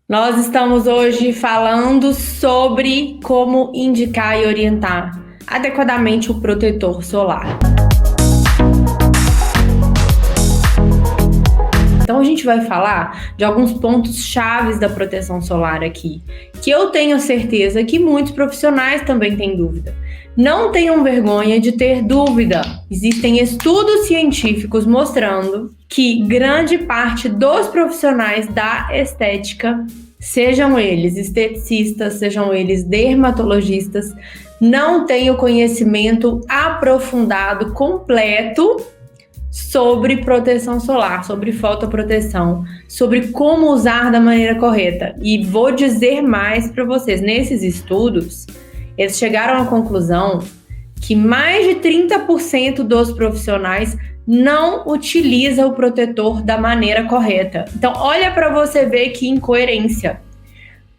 Nós estamos hoje falando sobre como indicar e orientar adequadamente o protetor solar. Então a gente vai falar de alguns pontos chaves da proteção solar aqui, que eu tenho certeza que muitos profissionais também têm dúvida. Não tenham vergonha de ter dúvida. Existem estudos científicos mostrando que grande parte dos profissionais da estética, sejam eles esteticistas, sejam eles dermatologistas, não têm o conhecimento aprofundado, completo sobre proteção solar, sobre fotoproteção, sobre como usar da maneira correta. E vou dizer mais para vocês, nesses estudos, eles chegaram à conclusão que mais de 30% dos profissionais não utiliza o protetor da maneira correta. Então, olha para você ver que incoerência.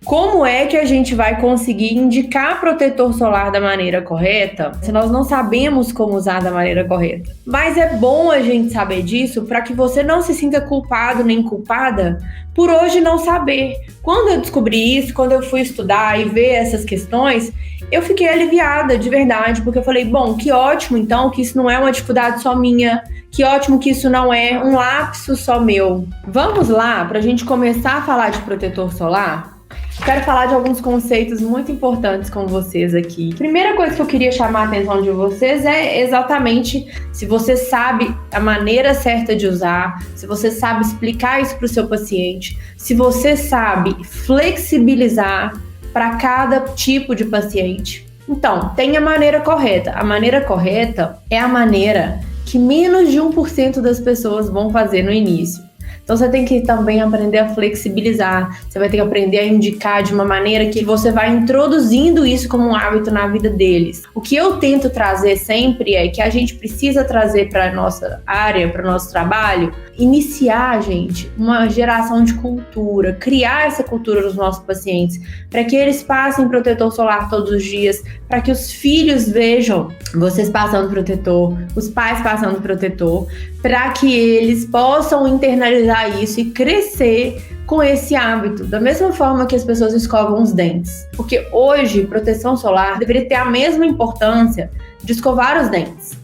Como é que a gente vai conseguir indicar protetor solar da maneira correta se nós não sabemos como usar da maneira correta? Mas é bom a gente saber disso para que você não se sinta culpado nem culpada por hoje não saber. Quando eu descobri isso, quando eu fui estudar e ver essas questões, eu fiquei aliviada de verdade, porque eu falei, bom, que ótimo então que isso não é uma dificuldade só minha, que ótimo que isso não é um lapso só meu. Vamos lá, para a gente começar a falar de protetor solar? Quero falar de alguns conceitos muito importantes com vocês aqui. Primeira coisa que eu queria chamar a atenção de vocês é exatamente se você sabe a maneira certa de usar, se você sabe explicar isso para o seu paciente, se você sabe flexibilizar para cada tipo de paciente. Então, tem a maneira correta. A maneira correta é a maneira que menos de 1% das pessoas vão fazer no início. Então você tem que também aprender a flexibilizar, você vai ter que aprender a indicar de uma maneira que você vai introduzindo isso como um hábito na vida deles. O que eu tento trazer sempre é que a gente precisa trazer para a nossa área, para o nosso trabalho, iniciar, gente, uma geração de cultura, criar essa cultura nos nossos pacientes, para que eles passem protetor solar todos os dias, para que os filhos vejam vocês passando protetor, os pais passando protetor, para que eles possam internalizar isso e crescer com esse hábito, da mesma forma que as pessoas escovam os dentes. Porque hoje, proteção solar deveria ter a mesma importância de escovar os dentes,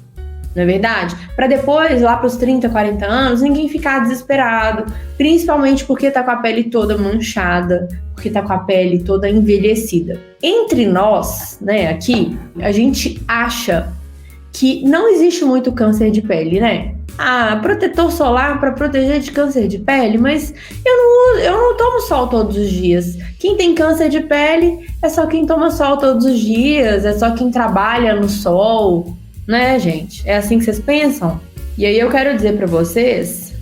não é verdade? Para depois, lá para os 30, 40 anos, ninguém ficar desesperado, principalmente porque tá com a pele toda manchada, porque tá com a pele toda envelhecida. Entre nós, né, aqui, a gente acha que não existe muito câncer de pele, né? Protetor solar para proteger de câncer de pele, mas eu não tomo sol todos os dias. Quem tem câncer de pele é só quem toma sol todos os dias, é só quem trabalha no sol, né, gente? É assim que vocês pensam? E aí eu quero dizer para vocês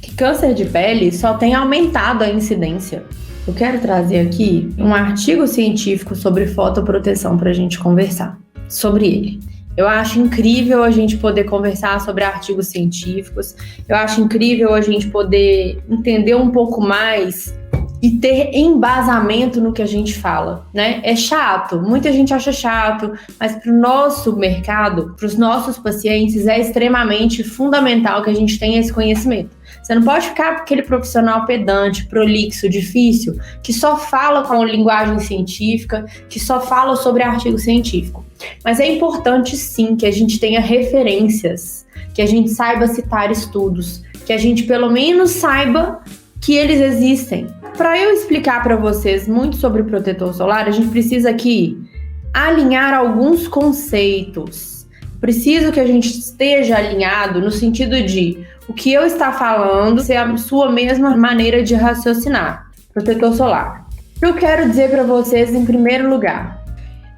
que câncer de pele só tem aumentado a incidência. Eu quero trazer aqui um artigo científico sobre fotoproteção para a gente conversar sobre ele. Eu acho incrível a gente poder conversar sobre artigos científicos, eu acho incrível a gente poder entender um pouco mais e ter embasamento no que a gente fala, né? É chato, muita gente acha chato, mas para o nosso mercado, para os nossos pacientes, é extremamente fundamental que a gente tenha esse conhecimento. Você não pode ficar aquele profissional pedante, prolixo, difícil, que só fala com linguagem científica, que só fala sobre artigo científico. Mas é importante sim que a gente tenha referências, que a gente saiba citar estudos, que a gente pelo menos saiba que eles existem. Para eu explicar para vocês muito sobre protetor solar, a gente precisa aqui alinhar alguns conceitos. Preciso que a gente esteja alinhado no sentido de o que eu estou falando ser a sua mesma maneira de raciocinar. Protetor solar. Eu quero dizer para vocês, em primeiro lugar,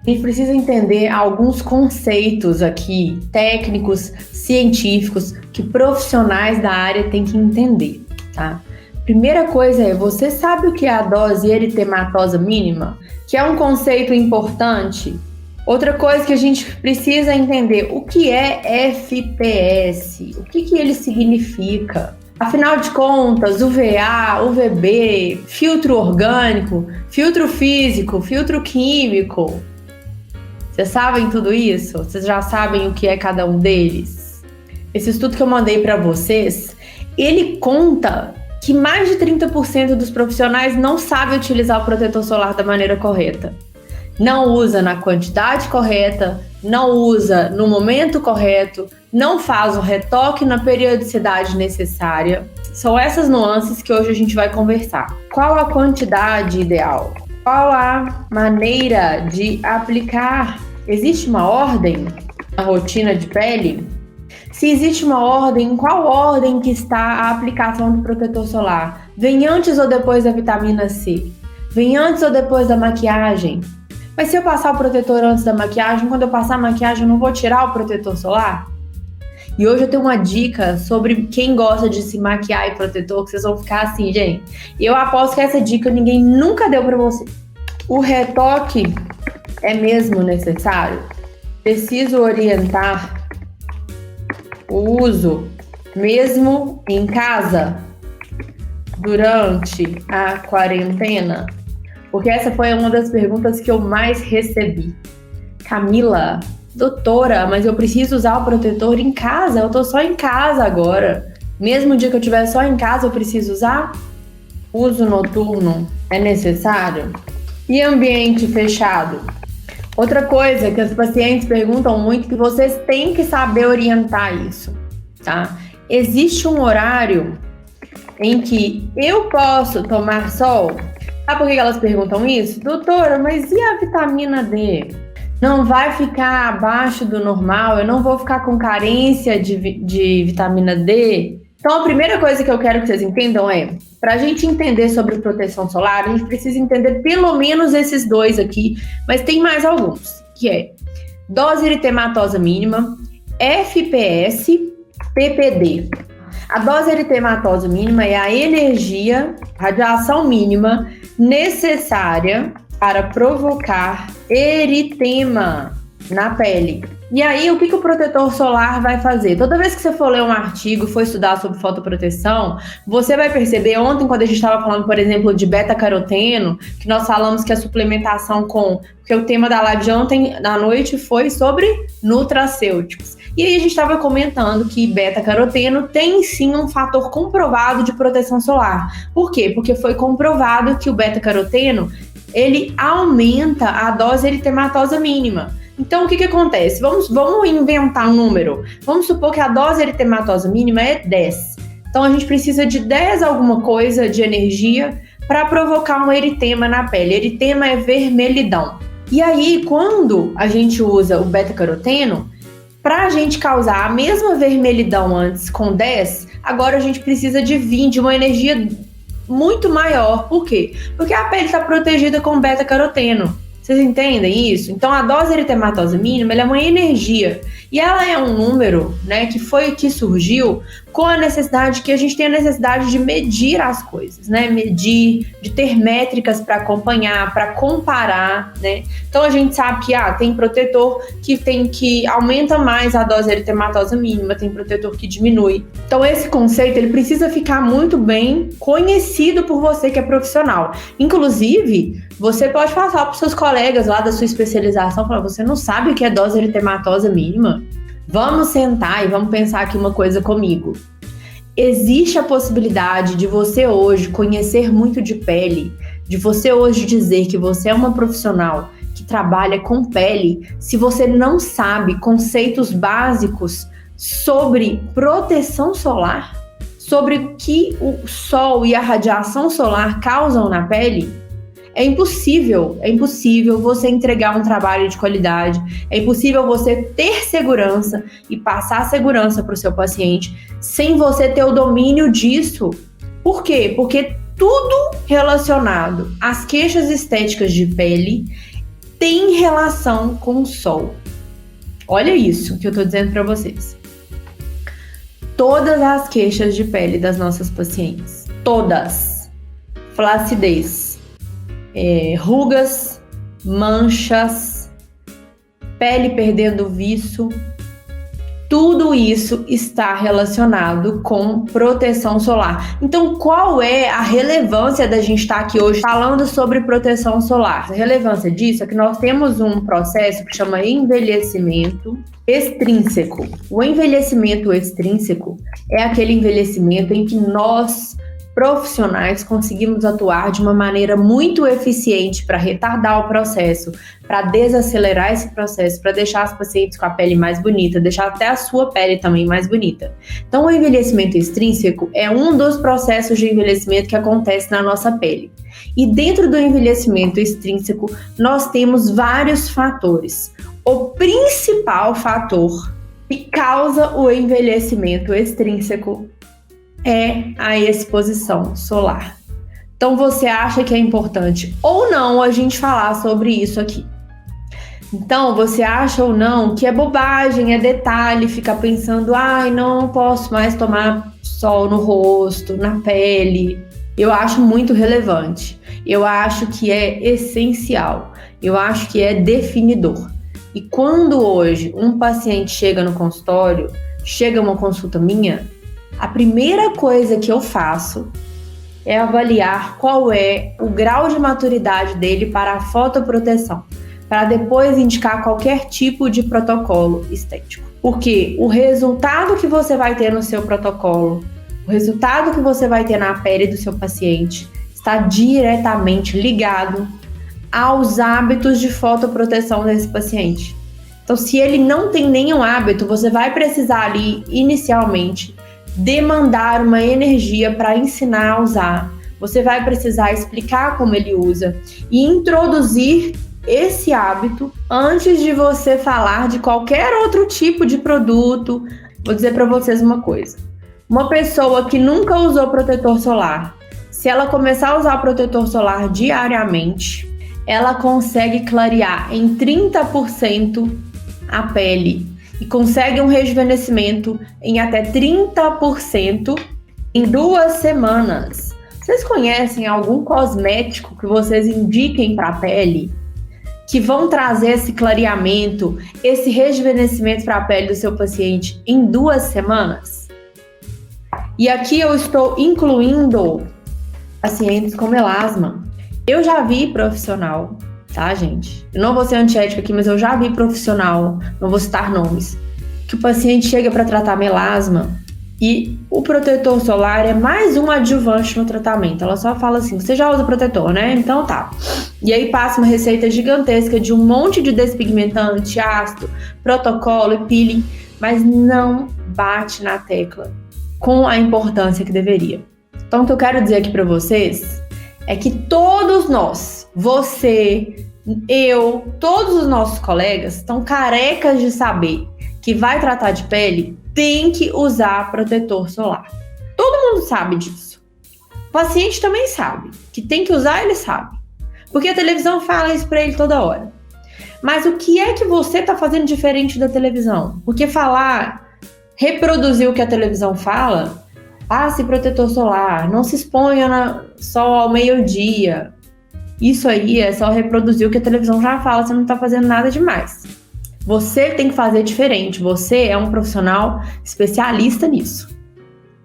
a gente precisa entender alguns conceitos aqui, técnicos, científicos, que profissionais da área têm que entender, tá? Primeira coisa é, você sabe o que é a dose eritematosa mínima? Que é um conceito importante. Outra coisa que a gente precisa entender, o que é FPS? O que ele significa? Afinal de contas, UVA, UVB, filtro orgânico, filtro físico, filtro químico. Vocês sabem tudo isso? Vocês já sabem o que é cada um deles? Esse estudo que eu mandei para vocês, ele conta que mais de 30% dos profissionais não sabem utilizar o protetor solar da maneira correta. Não usa na quantidade correta, não usa no momento correto, não faz o retoque na periodicidade necessária. São essas nuances que hoje a gente vai conversar. Qual a quantidade ideal? Qual a maneira de aplicar? Existe uma ordem na rotina de pele? Se existe uma ordem, em qual ordem que está a aplicação do protetor solar? Vem antes ou depois da vitamina C? Vem antes ou depois da maquiagem? Mas se eu passar o protetor antes da maquiagem, quando eu passar a maquiagem eu não vou tirar o protetor solar? E hoje eu tenho uma dica sobre quem gosta de se maquiar e protetor, que vocês vão ficar assim, gente. Eu aposto que essa dica ninguém nunca deu pra você. O retoque é mesmo necessário? Preciso orientar o uso mesmo em casa durante a quarentena? Porque essa foi uma das perguntas que eu mais recebi. Camila, doutora, mas eu preciso usar o protetor em casa, eu tô só em casa agora. Mesmo dia que eu estiver só em casa, eu preciso usar? Uso noturno é necessário? E ambiente fechado? Outra coisa que as pacientes perguntam muito, que vocês têm que saber orientar isso, tá? Existe um horário em que eu posso tomar sol? Sabe por que elas perguntam isso? Doutora, mas e a vitamina D? Não vai ficar abaixo do normal? Eu não vou ficar com carência de vitamina D? Então, a primeira coisa que eu quero que vocês entendam é, para a gente entender sobre proteção solar, a gente precisa entender pelo menos esses dois aqui, mas tem mais alguns, que é dose eritematosa mínima, FPS, PPD. A dose eritematosa mínima é a energia, radiação mínima necessária para provocar eritema na pele. E aí, o que o protetor solar vai fazer? Toda vez que você for ler um artigo, for estudar sobre fotoproteção, você vai perceber, ontem quando a gente estava falando, por exemplo, de beta-caroteno, que nós falamos que a suplementação porque o tema da live de ontem à noite foi sobre nutracêuticos. E aí a gente estava comentando que beta-caroteno tem sim um fator comprovado de proteção solar. Por quê? Porque foi comprovado que o beta-caroteno, ele aumenta a dose eritematosa mínima. Então, o que acontece? Vamos inventar um número. Vamos supor que a dose eritematosa mínima é 10. Então, a gente precisa de 10 alguma coisa de energia para provocar um eritema na pele. Eritema é vermelhidão. E aí, quando a gente usa o beta-caroteno, para a gente causar a mesma vermelhidão antes com 10, agora a gente precisa de 20, uma energia muito maior. Por quê? Porque a pele está protegida com beta-caroteno. Vocês entendem isso? Então, a dose eritematosa mínima, ela é uma energia. E ela é um número, né, que surgiu com a necessidade, que a gente tem a necessidade de medir as coisas, né? Medir, de ter métricas para acompanhar, para comparar, né? Então, a gente sabe que tem protetor que aumenta mais a dose eritematosa mínima, tem protetor que diminui. Então, esse conceito, ele precisa ficar muito bem conhecido por você que é profissional. Inclusive, você pode passar para os seus colegas lá da sua especialização, falar, você não sabe o que é dose eritematosa mínima? Vamos sentar e vamos pensar aqui uma coisa comigo. Existe a possibilidade de você hoje conhecer muito de pele, de você hoje dizer que você é uma profissional que trabalha com pele, se você não sabe conceitos básicos sobre proteção solar, sobre o que o sol e a radiação solar causam na pele? É impossível você entregar um trabalho de qualidade, é impossível você ter segurança e passar segurança para o seu paciente sem você ter o domínio disso. Por quê? Porque tudo relacionado às queixas estéticas de pele tem relação com o sol. Olha isso que eu estou dizendo para vocês. Todas as queixas de pele das nossas pacientes, todas, flacidez, rugas, manchas, pele perdendo viço, tudo isso está relacionado com proteção solar. Então, qual é a relevância da gente estar aqui hoje falando sobre proteção solar? A relevância disso é que nós temos um processo que chama envelhecimento extrínseco. O envelhecimento extrínseco é aquele envelhecimento em que nós profissionais conseguimos atuar de uma maneira muito eficiente para retardar o processo, para desacelerar esse processo, para deixar as pacientes com a pele mais bonita, deixar até a sua pele também mais bonita. Então, o envelhecimento extrínseco é um dos processos de envelhecimento que acontece na nossa pele. E dentro do envelhecimento extrínseco, nós temos vários fatores. O principal fator que causa o envelhecimento extrínseco é a exposição solar. Então, você acha que é importante ou não a gente falar sobre isso aqui? Então, você acha ou não que é bobagem, é detalhe, ficar pensando, não posso mais tomar sol no rosto, na pele. Eu acho muito relevante. Eu acho que é essencial. Eu acho que é definidor. E quando hoje um paciente chega no consultório, chega uma consulta minha, a primeira coisa que eu faço é avaliar qual é o grau de maturidade dele para a fotoproteção, para depois indicar qualquer tipo de protocolo estético. Porque o resultado que você vai ter no seu protocolo, o resultado que você vai ter na pele do seu paciente, está diretamente ligado aos hábitos de fotoproteção desse paciente. Então, se ele não tem nenhum hábito, você vai precisar ali, inicialmente, demandar uma energia para ensinar a usar. Você vai precisar explicar como ele usa e introduzir esse hábito antes de você falar de qualquer outro tipo de produto. Vou dizer para vocês uma coisa. Uma pessoa que nunca usou protetor solar, se ela começar a usar protetor solar diariamente, ela consegue clarear em 30% a pele e consegue um rejuvenescimento em até 30% em 2 semanas. Vocês conhecem algum cosmético que vocês indiquem para a pele que vão trazer esse clareamento, esse rejuvenescimento para a pele do seu paciente em 2 semanas? E aqui eu estou incluindo pacientes com melasma. Eu já vi profissional, tá, gente? Eu não vou ser antiética aqui, mas eu já vi profissional, não vou citar nomes, que o paciente chega para tratar melasma e o protetor solar é mais um adjuvante no tratamento. Ela só fala assim, você já usa protetor, né? Então tá. E aí passa uma receita gigantesca de um monte de despigmentante, ácido, protocolo e peeling, mas não bate na tecla com a importância que deveria. Então, o que eu quero dizer aqui para vocês é que todos nós, você, eu, todos os nossos colegas estão carecas de saber que vai tratar de pele, tem que usar protetor solar. Todo mundo sabe disso. O paciente também sabe. Que tem que usar, ele sabe. Porque a televisão fala isso pra ele toda hora. Mas o que é que você está fazendo diferente da televisão? Porque reproduzir o que a televisão fala, passe protetor solar, não se exponha só ao meio-dia. Isso aí é só reproduzir o que a televisão já fala, você não está fazendo nada demais. Você tem que fazer diferente, você é um profissional especialista nisso.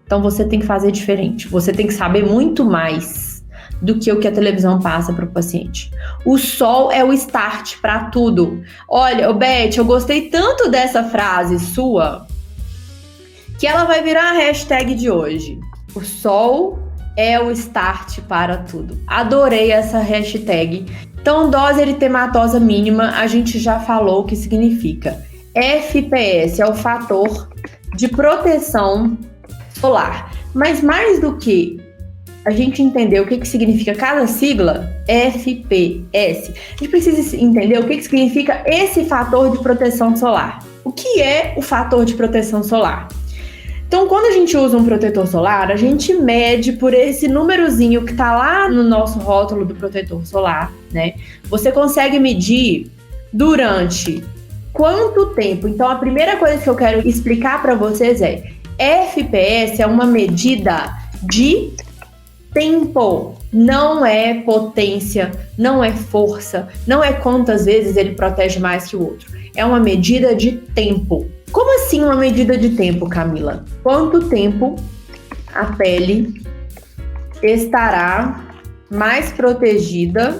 Então você tem que fazer diferente, você tem que saber muito mais do que o que a televisão passa para o paciente. O sol é o start para tudo. Olha, Beth, eu gostei tanto dessa frase sua, que ela vai virar a hashtag de hoje. O sol é o start para tudo. Adorei essa hashtag. Então, dose eritematosa mínima, a gente já falou o que significa. FPS é o fator de proteção solar. Mas mais do que a gente entender o que significa cada sigla, FPS, a gente precisa entender o que significa esse fator de proteção solar. O que é o fator de proteção solar? Então, quando a gente usa um protetor solar, a gente mede por esse númerozinho que está lá no nosso rótulo do protetor solar, né? Você consegue medir durante quanto tempo. Então, a primeira coisa que eu quero explicar para vocês é FPS é uma medida de tempo, não é potência, não é força, não é quantas vezes ele protege mais que o outro. É uma medida de tempo. Como assim uma medida de tempo, Camila? Quanto tempo a pele estará mais protegida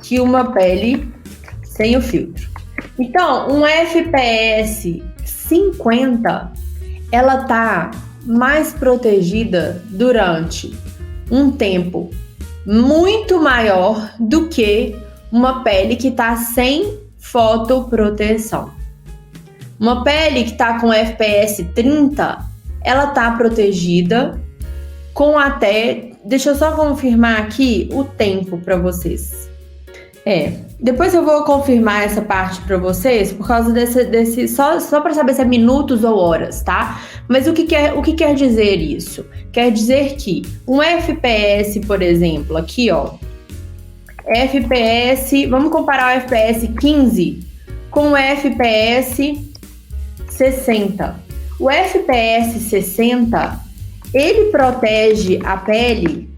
que uma pele sem o filtro? Então, um FPS 50, ela tá mais protegida durante um tempo muito maior do que uma pele que está sem fotoproteção. Uma pele que está com FPS 30, ela está protegida com até... Deixa eu só confirmar aqui o tempo para vocês. Depois eu vou confirmar essa parte para vocês, por causa desse só para saber se é minutos ou horas, tá? Mas o que quer dizer isso? Quer dizer que um FPS, por exemplo, aqui, ó, FPS, vamos comparar o FPS 15 com o FPS 60. O FPS 60, ele protege a pele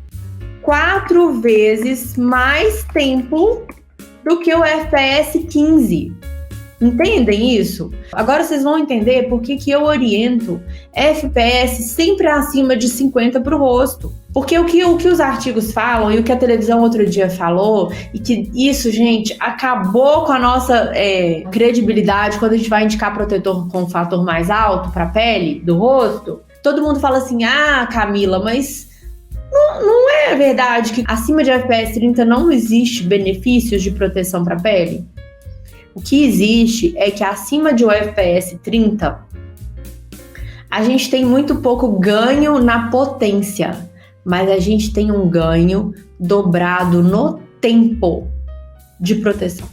4 vezes mais tempo do que o FPS 15. Entendem isso? Agora vocês vão entender por que eu oriento FPS sempre acima de 50 para o rosto. Porque o que os artigos falam e o que a televisão outro dia falou, e que isso, gente, acabou com a nossa credibilidade quando a gente vai indicar protetor com fator mais alto para a pele do rosto. Todo mundo fala assim, Camila, mas não é verdade que acima de FPS 30 não existe benefícios de proteção para a pele? O que existe é que acima de um FPS 30, a gente tem muito pouco ganho na potência, mas a gente tem um ganho dobrado no tempo de proteção.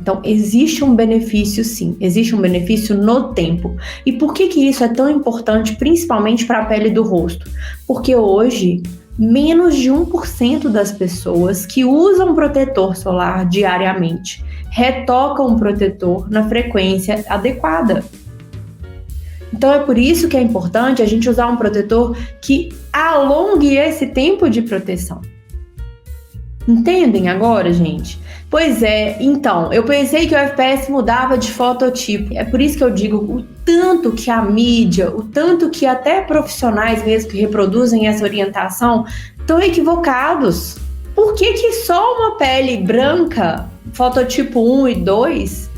Então, existe um benefício sim, existe um benefício no tempo. E por que isso é tão importante, principalmente para a pele do rosto? Porque hoje, menos de 1% das pessoas que usam protetor solar diariamente retocam um protetor na frequência adequada. Então é por isso que é importante a gente usar um protetor que alongue esse tempo de proteção. Entendem agora, gente? Pois é, então, eu pensei que o FPS mudava de fototipo. É por isso que eu digo o tanto que a mídia, o tanto que até profissionais mesmo que reproduzem essa orientação estão equivocados. Por que só uma pele branca, fototipo 1 e 2,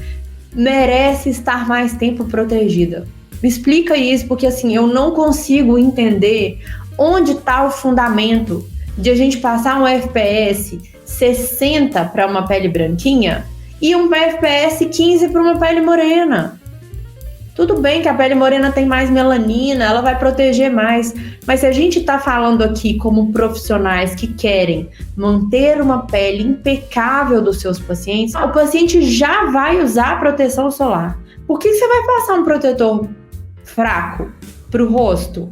merece estar mais tempo protegida? Me explica isso, porque assim, eu não consigo entender onde está o fundamento de a gente passar um FPS 60 para uma pele branquinha e um FPS 15 para uma pele morena. Tudo bem que a pele morena tem mais melanina, ela vai proteger mais, mas se a gente está falando aqui como profissionais que querem manter uma pele impecável dos seus pacientes, o paciente já vai usar proteção solar. Por que você vai passar um protetor fraco para o rosto?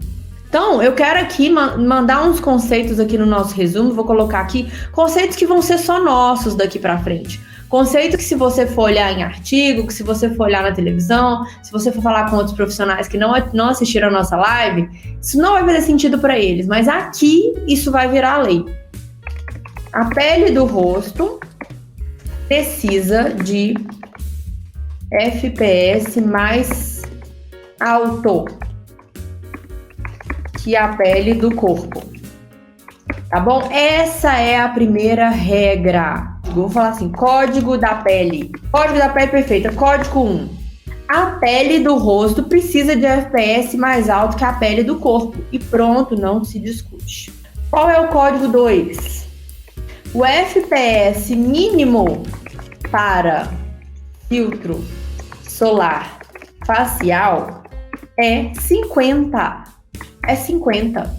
Então, eu quero aqui mandar uns conceitos aqui no nosso resumo, vou colocar aqui conceitos que vão ser só nossos daqui para frente. Conceito que se você for olhar em artigo, que se você for olhar na televisão, se você for falar com outros profissionais que não assistiram a nossa live, isso não vai fazer sentido para eles, mas aqui isso vai virar lei. A pele do rosto precisa de FPS mais alto que a pele do corpo, tá bom? Essa é a primeira regra. Vou falar assim, código da pele. Código da pele perfeita, código 1. A pele do rosto precisa de FPS mais alto que a pele do corpo. E pronto, não se discute. Qual é o código 2? O FPS mínimo para filtro solar facial é 50. É 50.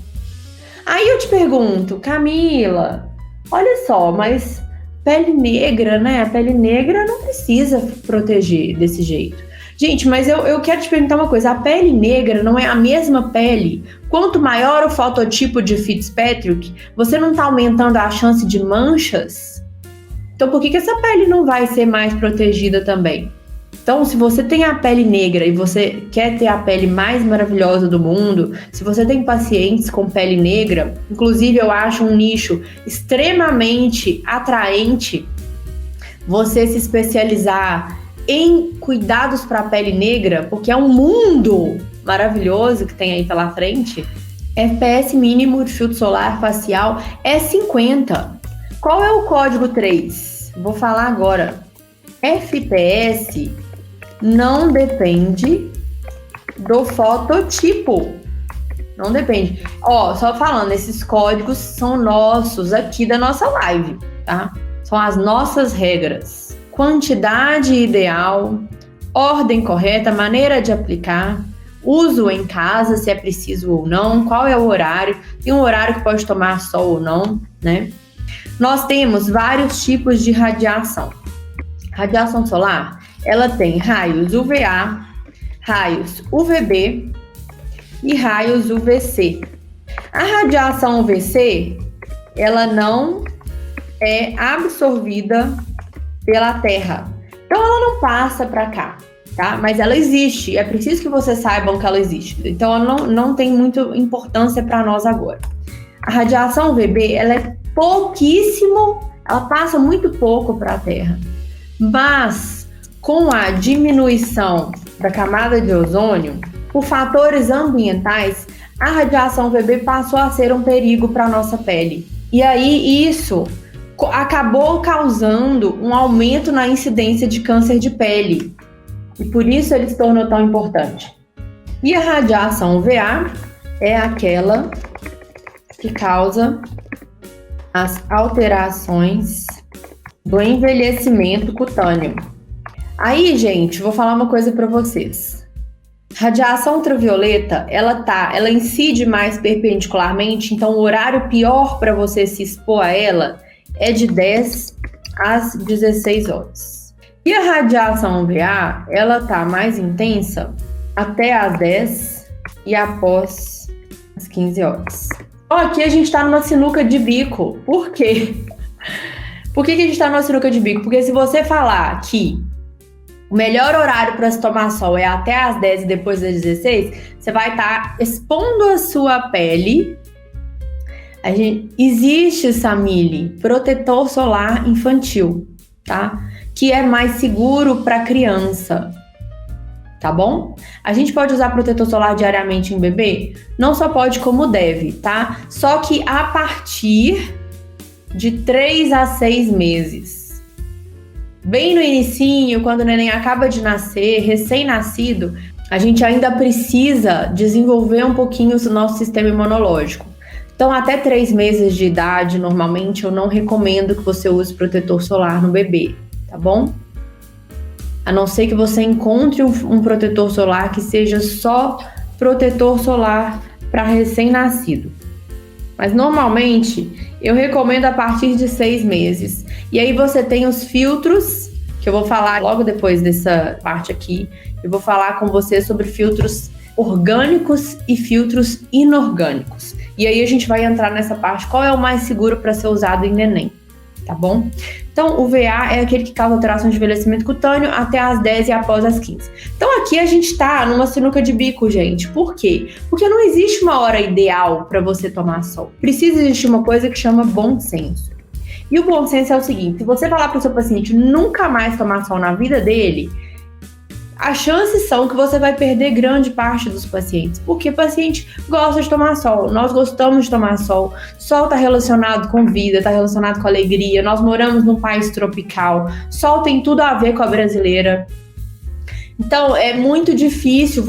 Aí eu te pergunto, Camila, olha só, mas pele negra, né? A pele negra não precisa proteger desse jeito. Gente, mas eu quero te perguntar uma coisa. A pele negra não é a mesma pele? Quanto maior o fototipo de Fitzpatrick, você não está aumentando a chance de manchas? Então por que essa pele não vai ser mais protegida também? Então, se você tem a pele negra e você quer ter a pele mais maravilhosa do mundo, se você tem pacientes com pele negra, inclusive eu acho um nicho extremamente atraente você se especializar em cuidados para a pele negra, porque é um mundo maravilhoso que tem aí pela frente. FPS mínimo de filtro solar facial é 50. Qual é o código 3? Vou falar agora. FPS não depende do fototipo. Não depende. Ó, só falando, esses códigos são nossos aqui da nossa live, tá? São as nossas regras. Quantidade ideal, ordem correta, maneira de aplicar, uso em casa, se é preciso ou não, qual é o horário, tem um horário que pode tomar sol ou não, né? Nós temos vários tipos de radiação. Radiação solar, ela tem raios UVA, raios UVB e raios UVC. A radiação UVC, ela não é absorvida pela Terra. Então, ela não passa para cá, tá? Mas ela existe. É preciso que vocês saibam que ela existe. Então, ela não tem muita importância para nós agora. A radiação UVB, ela é pouquíssimo, ela passa muito pouco para a Terra. Mas, com a diminuição da camada de ozônio, por fatores ambientais, a radiação UVB passou a ser um perigo para a nossa pele. E aí, isso acabou causando um aumento na incidência de câncer de pele. E por isso ele se tornou tão importante. E a radiação UVA é aquela que causa as alterações do envelhecimento cutâneo. Aí, gente, vou falar uma coisa para vocês. Radiação ultravioleta, ela incide mais perpendicularmente, então o horário pior para você se expor a ela é de 10 às 16 horas. E a radiação UVA, ela tá mais intensa até às 10 e após as 15 horas. Então, aqui a gente tá numa sinuca de bico. Por quê? Por que a gente tá numa sinuca de bico? Porque se você falar que o melhor horário para se tomar sol é até às 10 e depois das 16, você vai estar expondo a sua pele. Existe, Samile, protetor solar infantil, tá? Que é mais seguro para criança, tá bom? A gente pode usar protetor solar diariamente em bebê? Não só pode, como deve, tá? Só que a partir de 3 a 6 meses. Bem no inicinho, quando o neném acaba de nascer, recém-nascido, a gente ainda precisa desenvolver um pouquinho o nosso sistema imunológico. Então, até 3 meses de idade, normalmente, eu não recomendo que você use protetor solar no bebê, tá bom? A não ser que você encontre um protetor solar que seja só protetor solar para recém-nascido. Mas, normalmente, eu recomendo a partir de 6 meses. E aí você tem os filtros, que eu vou falar logo depois dessa parte aqui. Eu vou falar com você sobre filtros orgânicos e filtros inorgânicos. E aí a gente vai entrar nessa parte, qual é o mais seguro para ser usado em neném, tá bom? Então, o VA é aquele que causa alterações de envelhecimento cutâneo até as 10 e após as 15. Então, aqui a gente tá numa sinuca de bico, gente. Por quê? Porque não existe uma hora ideal para você tomar sol. Precisa existir uma coisa que chama bom senso. E o bom senso é o seguinte, se você falar para o seu paciente nunca mais tomar sol na vida dele, as chances são que você vai perder grande parte dos pacientes, porque o paciente gosta de tomar sol, nós gostamos de tomar sol, sol está relacionado com vida, está relacionado com alegria, nós moramos num país tropical, sol tem tudo a ver com a brasileira. Então, é muito difícil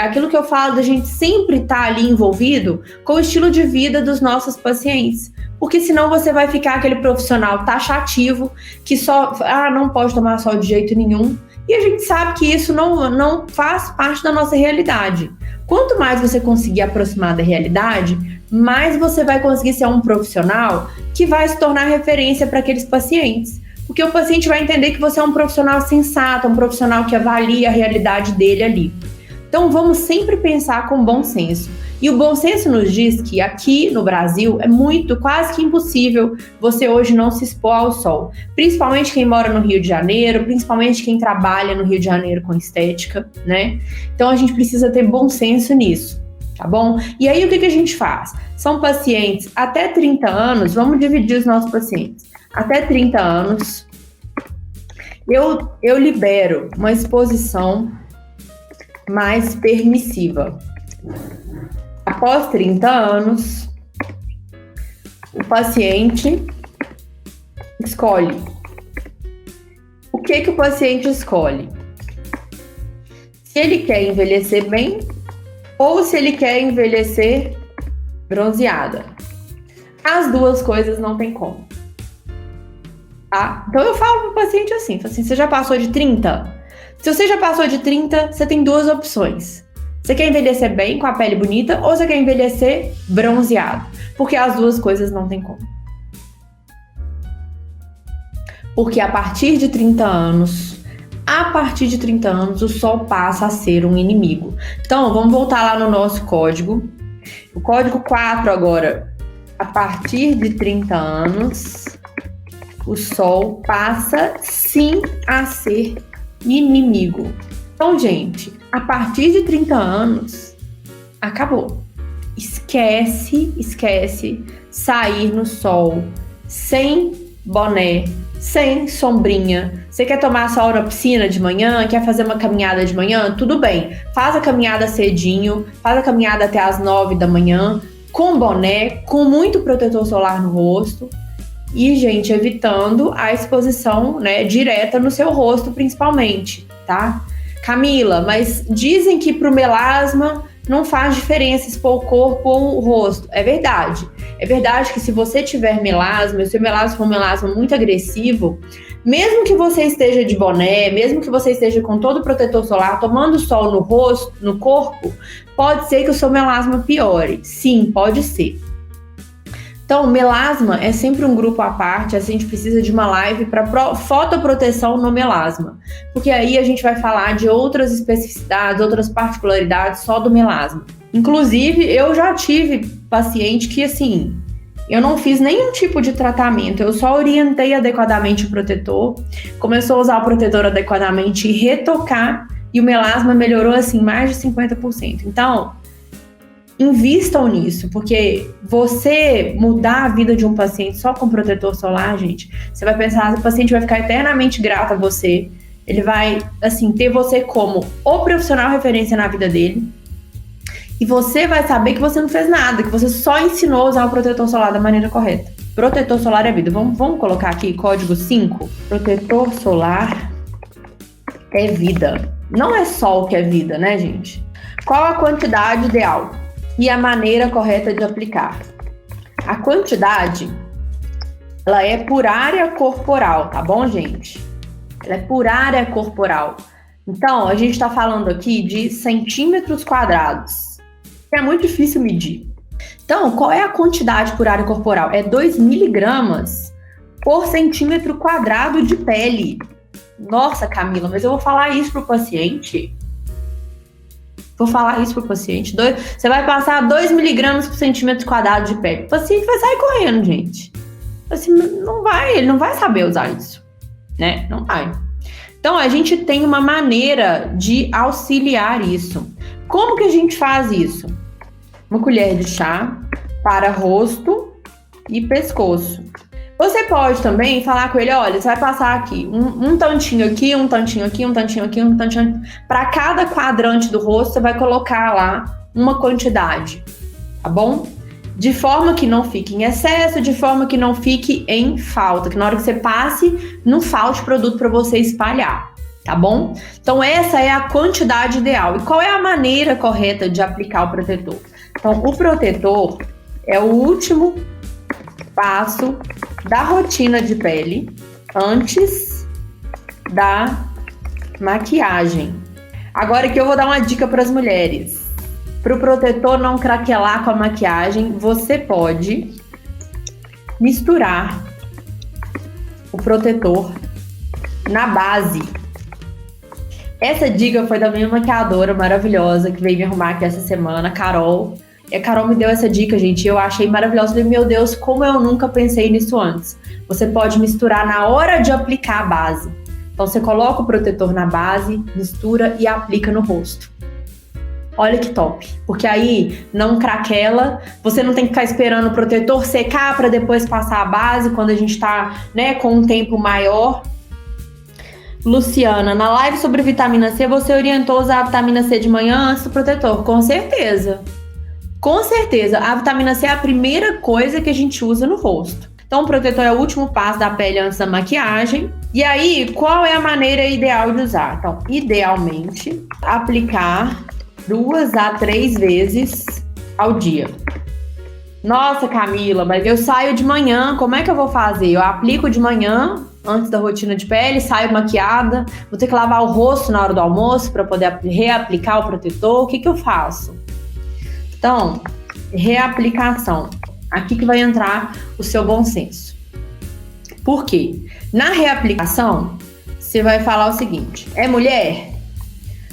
aquilo que eu falo da gente sempre estar ali envolvido com o estilo de vida dos nossos pacientes. Porque senão você vai ficar aquele profissional taxativo que só, não pode tomar sol de jeito nenhum. E a gente sabe que isso não faz parte da nossa realidade. Quanto mais você conseguir aproximar da realidade, mais você vai conseguir ser um profissional que vai se tornar referência para aqueles pacientes. Porque o paciente vai entender que você é um profissional sensato, um profissional que avalia a realidade dele ali. Então, vamos sempre pensar com bom senso. E o bom senso nos diz que aqui no Brasil é quase que impossível você hoje não se expor ao sol. Principalmente quem mora no Rio de Janeiro, principalmente quem trabalha no Rio de Janeiro com estética, né? Então, a gente precisa ter bom senso nisso, tá bom? E aí, o que a gente faz? São pacientes até 30 anos, vamos dividir os nossos pacientes. Até 30 anos, eu libero uma exposição mais permissiva. Após 30 anos, o paciente escolhe. O que o paciente escolhe? Se ele quer envelhecer bem ou se ele quer envelhecer bronzeada. As duas coisas não tem como. Tá? Então eu falo pro paciente assim, você já passou de 30? Se você já passou de 30, você tem duas opções. Você quer envelhecer bem, com a pele bonita, ou você quer envelhecer bronzeado? Porque as duas coisas não tem como. Porque a partir de 30 anos, o sol passa a ser um inimigo. Então, vamos voltar lá no nosso código. O código 4 agora. A partir de 30 anos, o sol passa sim a ser inimigo. Então, gente, a partir de 30 anos, acabou. Esquece sair no sol sem boné, sem sombrinha. Você quer tomar sol na piscina de manhã? Quer fazer uma caminhada de manhã? Tudo bem. Faz a caminhada cedinho, faz a caminhada até as 9 da manhã, com boné, com muito protetor solar no rosto. E, gente, evitando a exposição, né, direta no seu rosto, principalmente, tá? Camila, mas dizem que pro melasma não faz diferença expor o corpo ou o rosto. É verdade. É verdade que se você tiver melasma, e se o melasma for um melasma muito agressivo, mesmo que você esteja de boné, mesmo que você esteja com todo o protetor solar, tomando sol no rosto, no corpo, pode ser que o seu melasma piore. Sim, pode ser. Então, melasma é sempre um grupo à parte, a gente precisa de uma live para fotoproteção no melasma, porque aí a gente vai falar de outras especificidades, outras particularidades só do melasma. Inclusive, eu já tive paciente que, assim, eu não fiz nenhum tipo de tratamento, eu só orientei adequadamente o protetor, começou a usar o protetor adequadamente e retocar, e o melasma melhorou, assim, mais de 50%. Então, invistam nisso, porque você mudar a vida de um paciente só com protetor solar, gente, você vai pensar, o paciente vai ficar eternamente grato a você, ele vai, assim, ter você como o profissional referência na vida dele, e você vai saber que você não fez nada, que você só ensinou a usar o protetor solar da maneira correta. Protetor solar é vida. Vamos colocar aqui código 5. Protetor solar é vida. Não é sol que é vida, né, gente? Qual a quantidade ideal e a maneira correta de aplicar? A quantidade, ela é por área corporal, tá bom, gente? Ela é por área corporal. Então, a gente está falando aqui de centímetros quadrados. É muito difícil medir. Então, qual é a quantidade por área corporal? É 2 miligramas por centímetro quadrado de pele. Nossa, Camila, mas eu vou falar isso pro paciente? Você vai passar 2 miligramas por centímetro quadrado de pele. O paciente vai sair correndo, gente. Assim, ele não vai saber usar isso, né? Não vai. Então, a gente tem uma maneira de auxiliar isso. Como que a gente faz isso? Uma colher de chá para rosto e pescoço. Você pode também falar com ele, olha, você vai passar aqui, um tantinho aqui, um tantinho aqui, um tantinho aqui, um tantinho aqui. Para cada quadrante do rosto, você vai colocar lá uma quantidade, tá bom? De forma que não fique em excesso, de forma que não fique em falta, que na hora que você passe, não falte produto para você espalhar, tá bom? Então essa é a quantidade ideal. E qual é a maneira correta de aplicar o protetor? Então o protetor é o último passo da rotina de pele antes da maquiagem. Agora que eu vou dar uma dica para as mulheres. Para o protetor não craquelar com a maquiagem, você pode misturar o protetor na base. Essa dica foi da minha maquiadora maravilhosa que veio me arrumar aqui essa semana, Carol. E a Carol me deu essa dica, gente, e eu achei maravilhosa. Eu falei, meu Deus, como eu nunca pensei nisso antes. Você pode misturar na hora de aplicar a base. Então, você coloca o protetor na base, mistura e aplica no rosto. Olha que top, porque aí não craquela, você não tem que ficar esperando o protetor secar para depois passar a base quando a gente tá, né, com um tempo maior. Luciana, na live sobre vitamina C, você orientou a usar a vitamina C de manhã antes do protetor? Com certeza. Com certeza, a vitamina C é a primeira coisa que a gente usa no rosto. Então, o protetor é o último passo da pele antes da maquiagem. E aí, qual é a maneira ideal de usar? Então, idealmente, aplicar 2 a 3 vezes ao dia. Nossa, Camila, mas eu saio de manhã, como é que eu vou fazer? Eu aplico de manhã, antes da rotina de pele, saio maquiada, vou ter que lavar o rosto na hora do almoço para poder reaplicar o protetor. O que eu faço? Então, reaplicação. Aqui que vai entrar o seu bom senso. Por quê? Na reaplicação, você vai falar o seguinte: é mulher?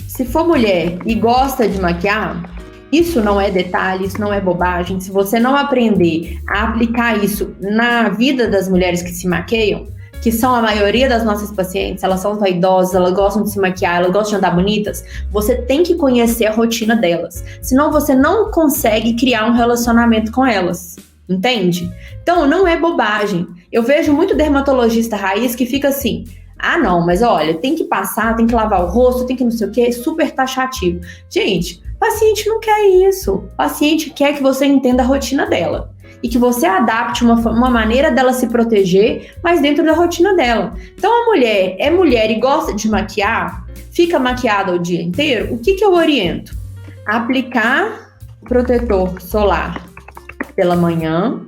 Se for mulher e gosta de maquiar, isso não é detalhe, isso não é bobagem. Se você não aprender a aplicar isso na vida das mulheres que se maquiam, que são a maioria das nossas pacientes, elas são vaidosas, elas gostam de se maquiar, elas gostam de andar bonitas, você tem que conhecer a rotina delas. Senão você não consegue criar um relacionamento com elas, entende? Então não é bobagem. Eu vejo muito dermatologista raiz que fica assim: ah não, mas olha, tem que passar, tem que lavar o rosto, tem que não sei o que, super taxativo. Gente, paciente não quer isso. O paciente quer que você entenda a rotina dela e que você adapte uma maneira dela se proteger, mas dentro da rotina dela. Então a mulher é mulher e gosta de maquiar, fica maquiada o dia inteiro, o que eu oriento? Aplicar protetor solar pela manhã.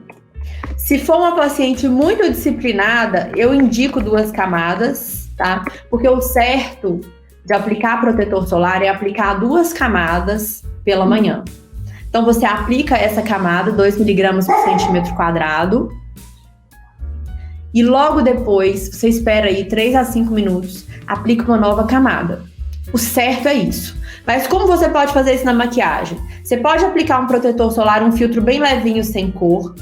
Se for uma paciente muito disciplinada, eu indico 2 camadas, tá? Porque o certo de aplicar protetor solar é aplicar 2 camadas pela manhã. Então, você aplica essa camada, 2 miligramas por centímetro quadrado, e logo depois, você espera aí 3 a 5 minutos, aplica uma nova camada. O certo é isso. Mas como você pode fazer isso na maquiagem? Você pode aplicar um protetor solar, um filtro bem levinho, sem cor.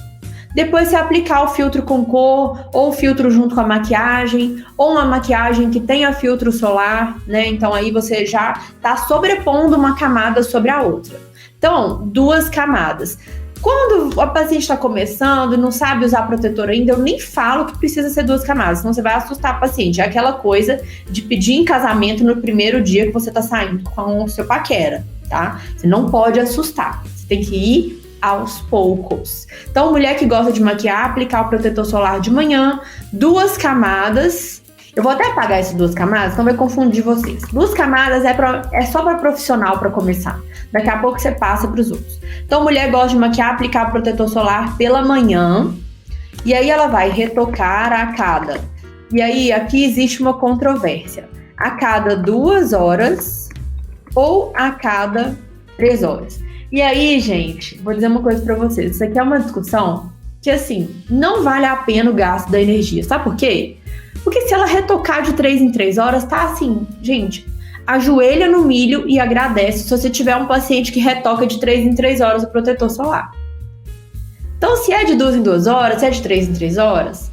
Depois você aplicar o filtro com cor, ou o filtro junto com a maquiagem, ou uma maquiagem que tenha filtro solar, né? Então aí você já está sobrepondo uma camada sobre a outra. Então, 2 camadas. Quando a paciente está começando e não sabe usar protetor ainda, eu nem falo que precisa ser 2 camadas, senão você vai assustar a paciente. É aquela coisa de pedir em casamento no primeiro dia que você está saindo com o seu paquera, tá? Você não pode assustar, você tem que ir aos poucos. Então, mulher que gosta de maquiar, aplicar o protetor solar de manhã, 2 camadas. Eu vou até apagar essas 2 camadas, então vai confundir vocês. 2 camadas é só para profissional para começar. Daqui a pouco você passa para os outros. Então, mulher gosta de maquiar, aplicar o protetor solar pela manhã. E aí ela vai retocar a cada. E aí, aqui existe uma controvérsia. A cada 2 horas ou a cada 3 horas. E aí, gente, vou dizer uma coisa para vocês. Isso aqui é uma discussão que, assim, não vale a pena o gasto da energia. Sabe por quê? Porque se ela retocar de 3 em 3 horas, tá assim, gente, ajoelha no milho e agradece se você tiver um paciente que retoca de 3 em 3 horas o protetor solar. Então, se é de 2 em 2 horas, se é de 3 em 3 horas,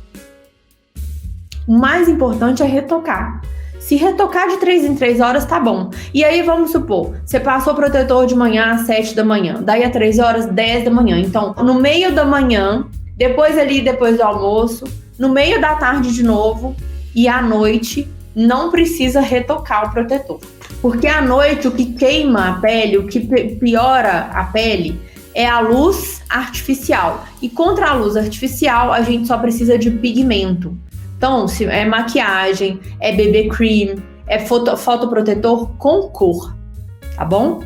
o mais importante é retocar. Se retocar de 3 em 3 horas, tá bom. E aí, vamos supor, você passou o protetor de manhã às 7 da manhã, daí a 3 horas, 10 da manhã. Então, no meio da manhã, depois do almoço, no meio da tarde de novo e à noite, não precisa retocar o protetor. Porque à noite o que queima a pele, o que piora a pele é a luz artificial. E contra a luz artificial a gente só precisa de pigmento. Então, se é maquiagem, é BB cream, é fotoprotetor com cor, tá bom?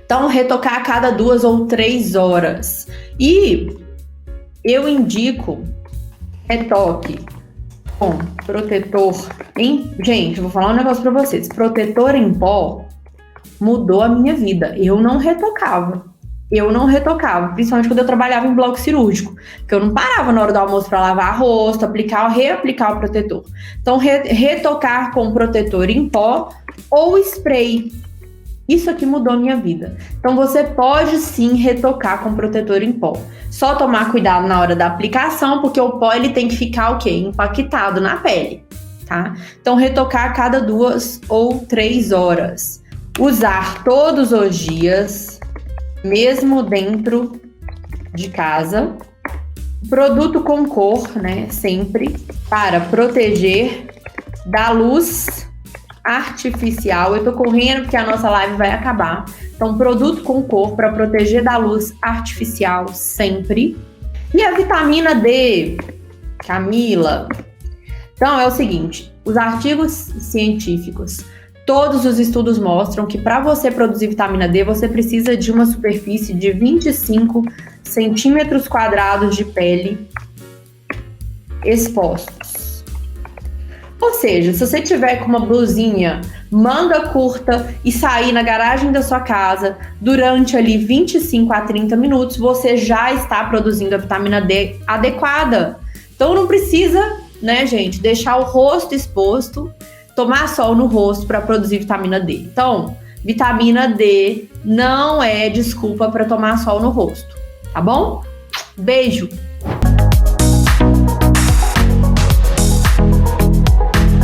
Então, retocar a cada 2 ou 3 horas. E eu indico retoque com protetor em... Gente, eu vou falar um negócio pra vocês. Protetor em pó mudou a minha vida. Eu não retocava, principalmente quando eu trabalhava em bloco cirúrgico, porque eu não parava na hora do almoço para lavar rosto, reaplicar o protetor. Então, retocar com protetor em pó ou spray. Isso aqui mudou a minha vida. Então, você pode sim retocar com protetor em pó. Só tomar cuidado na hora da aplicação, porque o pó ele tem que ficar o quê? Impactado na pele, tá? Então, retocar a cada 2 ou 3 horas. Usar todos os dias, mesmo dentro de casa. Produto com cor, né? Sempre para proteger da luz artificial. Eu tô correndo porque a nossa live vai acabar. Então, produto com cor para proteger da luz artificial sempre. E a vitamina D, Camila? Então, é o seguinte, os artigos científicos Todos os estudos mostram que para você produzir vitamina D, você precisa de uma superfície de 25 centímetros quadrados de pele expostos. Ou seja, se você tiver com uma blusinha manga curta e sair na garagem da sua casa durante ali 25 a 30 minutos, você já está produzindo a vitamina D adequada. Então não precisa, né, gente, deixar o rosto exposto, tomar sol no rosto para produzir vitamina D. Então, vitamina D não é desculpa para tomar sol no rosto, tá bom? Beijo!